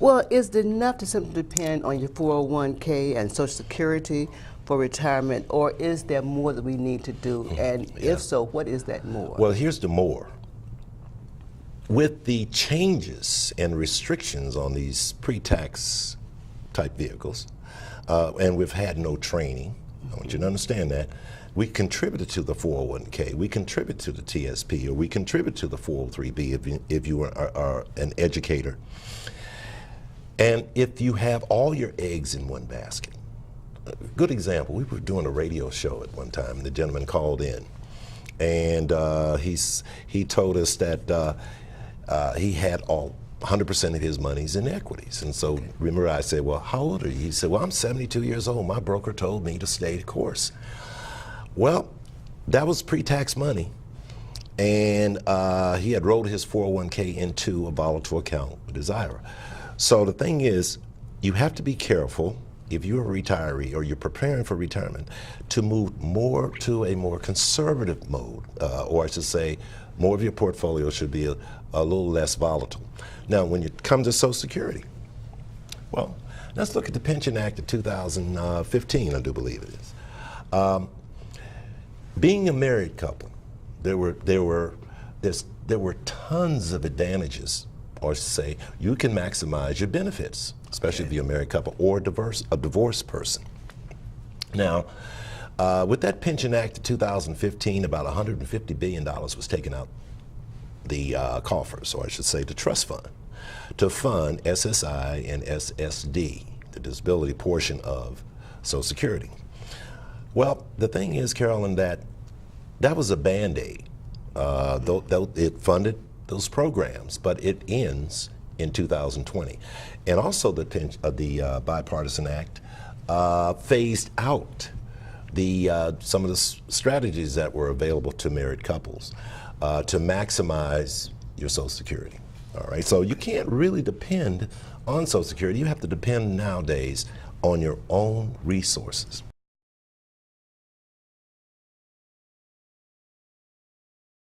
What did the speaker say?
Well, is it enough to simply depend on your 401k and Social Security for retirement, or is there more that we need to do? And if so, what is that more? Well, here's the more. With the changes and restrictions on these pre-tax type vehicles, and we've had no training, I want you to understand that, we contributed to the 401k, we contribute to the TSP, or we contribute to the 403b if you are an educator. And if you have all your eggs in one basket. A good example, we were doing a radio show at one time, and the gentleman called in, and he told us that he had 100% of his monies in equities. And so, remember I said, well, how old are you? He said, well, I'm 72 years old. My broker told me to stay the course. Well, that was pre-tax money. And he had rolled his 401k into a volatile account with his IRA. So the thing is, you have to be careful if you're a retiree or you're preparing for retirement to move more to a more conservative mode, or I should say, more of your portfolio should be a little less volatile. Now, when it comes to Social Security, well, let's look at the Pension Act of 2015, I do believe it is. Being a married couple, there were tons of advantages, or say you can maximize your benefits, especially if you're a married couple or a divorced person. Now, with that Pension Act of 2015, about $150 billion was taken out the coffers, or I should say the trust fund, to fund SSI and SSD, the disability portion of Social Security. Well, the thing is, Carolyn, that was a Band-Aid. Though it funded those programs, but it ends in 2020. And also the Bipartisan Act phased out some of the strategies that were available to married couples to maximize your Social Security. All right, so you can't really depend on Social Security. You have to depend nowadays on your own resources.